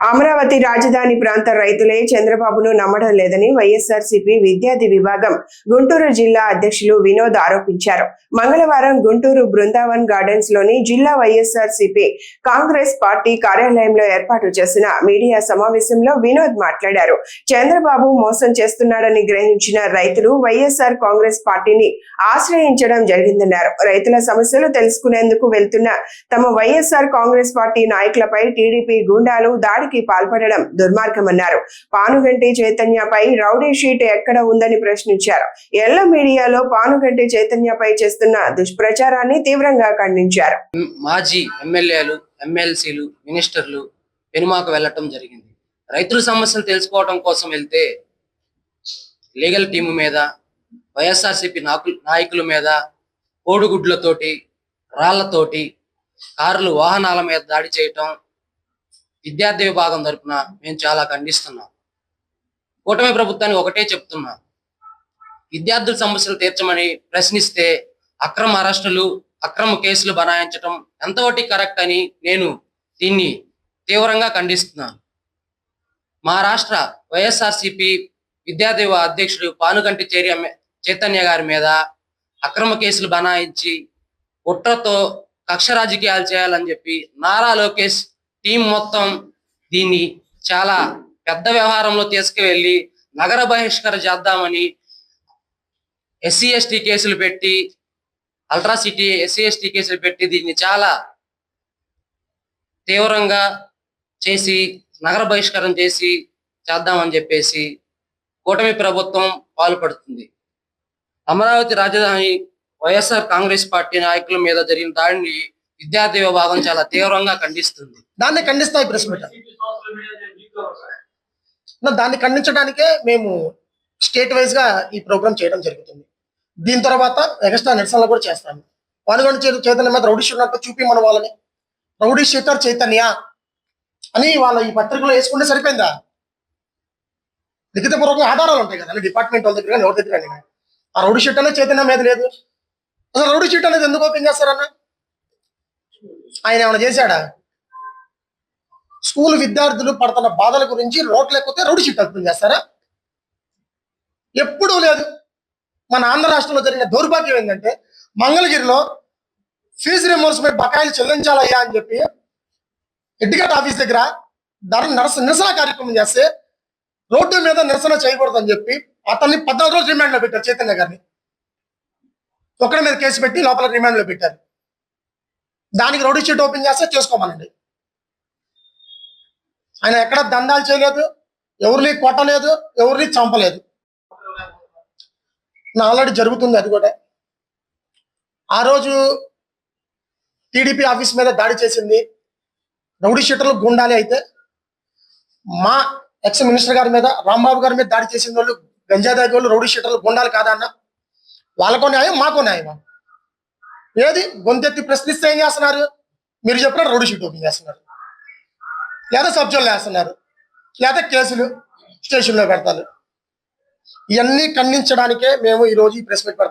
అమరావతి రాజధాని ప్రాంత రైతులే చంద్రబాబును నమ్మడం లేదని వైఎస్ఆర్సీపీ విద్యార్థి విభాగం గుంటూరు జిల్లా అధ్యక్షులు వినోద్ ఆరోపించారు. మంగళవారం గుంటూరు బృందావన్ గార్డెన్స్ లోని జిల్లా వైఎస్ఆర్సీపీ కాంగ్రెస్ పార్టీ కార్యాలయంలో ఏర్పాటు చేసిన మీడియా సమావేశంలో వినోద్ మాట్లాడారు. చంద్రబాబు మోసం చేస్తున్నాడని గ్రహించిన రైతులు వైఎస్ఆర్ కాంగ్రెస్ పార్టీని ఆశ్రయించడం జరిగిందన్నారు. రైతుల సమస్యలు తెలుసుకునేందుకు వెళ్తున్న తమ వైఎస్ఆర్ కాంగ్రెస్ పార్టీ నాయకులపై టీడీపీ గూండాలు దాడి పాల్పడడం దుర్మార్గమన్నారు. పానుగంటి చైతన్యపై రౌడీ షీట్ ఎక్కడ ఉందని ప్రశ్నించారు. ఎల్ల మీడియాలో పానుగంటి చైతన్యపై చేస్తున్న దుష్ప్రచారాన్ని తీవ్రంగా ఖండించారు. మాజీ ఎమ్మెల్యేలు, ఎమ్మెల్సీలు, మినిస్టర్లు పెనుమాకు వెళ్లటం జరిగింది. రైతుల సమస్యలు తెలుసుకోవడం కోసం వెళ్తే లీగల్ టీము మీద, వైఎస్ఆర్సీపీ నాయకుల మీద కోడిగుడ్లతోటి, రాళ్లతోటి, కార్లు, వాహనాల మీద దాడి చేయటం విద్యార్థి విభాగం తరపున మేము చాలా ఖండిస్తున్నాం. కూటమి ప్రభుత్వానికి ఒకటే చెప్తున్నా, విద్యార్థుల సమస్యలు తీర్చమని ప్రశ్నిస్తే అక్రమ అరెస్టులు, అక్రమ కేసులు బనాయించడం ఎంతవరకు కరెక్ట్ అని నేను దీన్ని తీవ్రంగా ఖండిస్తున్నాను. మా రాష్ట్ర వైఎస్ఆర్సీపీ విద్యార్థి అధ్యక్షుడు పానుగంటి చైతన్య గారి మీద అక్రమ కేసులు బనాయించి కుట్రతో కక్ష రాజకీయాలు చేయాలని చెప్పి నారా లోకేష్ టీం మొత్తం దీన్ని చాలా పెద్ద వ్యవహారంలో తీసుకువెళ్ళి నగర బహిష్కరణ చేద్దామని ఎస్సీ ఎస్టీ కేసులు పెట్టి, అల్ట్రాసిటీ ఎస్సీ ఎస్టీ కేసులు పెట్టి దీన్ని చాలా తీవ్రంగా చేసి నగర బహిష్కరణ చేద్దామని చెప్పేసి కూటమి ప్రభుత్వం పాల్పడుతుంది. అమరావతి రాజధాని వైఎస్ఆర్ కాంగ్రెస్ పార్టీ నాయకుల మీద జరిగిన దాడిని విద్యార్థి విభాగం చాలా తీవ్రంగా ఖండిస్తుంది. దాన్ని ఖండిస్తాయి ప్రెస్ మీట్. దాన్ని ఖండించడానికే మేము స్టేట్ వైజ్ గా ఈ ప్రోగ్రామ్ చేయడం జరుగుతుంది. దీని తర్వాత ఎక్స్ట్రా నిరసనలు కూడా చేస్తాము. పానుగంటి చైతన్య మీద రౌడీ షీటర్ చూపిమని వాళ్ళని రౌడీ షీటర్ చైతన్య అని వాళ్ళ ఈ పత్రికలో వేసుకుంటే సరిపోయిందా? లిఖితపూర్వకంగా ఆధారాలు ఉంటాయి కదా డిపార్ట్మెంట్ వాళ్ళ దగ్గర, ఎవరి దగ్గర. ఆ రౌడీ షీట్ అనేది చైతన్య మీద లేదు. అసలు రౌడీ షీట్ అనేది ఎందుకు ఓపెన్ చేస్తారన్న? ఆయన ఏమైనా చేశాడా? స్కూల్ విద్యార్థులు పడుతున్న బాధల గురించి రోడ్లు లేకపోతే రౌడీ షీట్ ఓపెన్ చేస్తారా? ఎప్పుడూ లేదు. మన ఆంధ్ర రాష్ట్రంలో జరిగిన దౌర్భాగ్యం ఏంటంటే, మంగళగిరిలో ఫీజు రిమోర్స్మెంట్ బకాయిలు చెల్లించాలయ్యా అని చెప్పి ఎడ్యుకేట్ ఆఫీస్ దగ్గర నిరసన కార్యక్రమం చేస్తే రోడ్డు మీద నిరసన చేయకూడదని చెప్పి అతన్ని 14 రోజులు రిమాండ్ లో పెట్టారు. చైతన్య గారిని ఒక్కడి మీద కేసు పెట్టి లోపల రిమాండ్ లో పెట్టారు. దానికి రౌడీ షీట్ ఓపెన్ చేస్తే చేసుకోమనండి. ఆయన ఎక్కడ దందాలు చేయలేదు, ఎవరిని కొట్టలేదు, ఎవరిని చంపలేదు. ఆల్రెడీ జరుగుతుంది అది కూడా. ఆ రోజు టీడీపీ ఆఫీస్ మీద దాడి చేసింది రౌడీ షీటర్లు గుండాలి అయితే, మా ఎక్స్ మినిస్టర్ గారి మీద, రాంబాబు గారి మీద దాడి చేసిన వాళ్ళు గంజాదాగి వాళ్ళు రౌడీ షీటర్లు గుండాలి కాదన్న? వాళ్ళకో న్యాయం, మాకో న్యాయం. ఏది గొంతెత్తి ప్రశ్నిస్తే ఏం చేస్తున్నారు? మీరు చెప్పిన రౌడీ షీట్ ఓపెన్ చేస్తున్నారు, లేదా సబ్జెక్టులు వేస్తున్నారు, లేదా కేసులు స్టేషన్లో పెడతారు. ఇవన్నీ ఖండించడానికే మేము ఈరోజు ఈ ప్రెస్ మీట్ పెడతాం.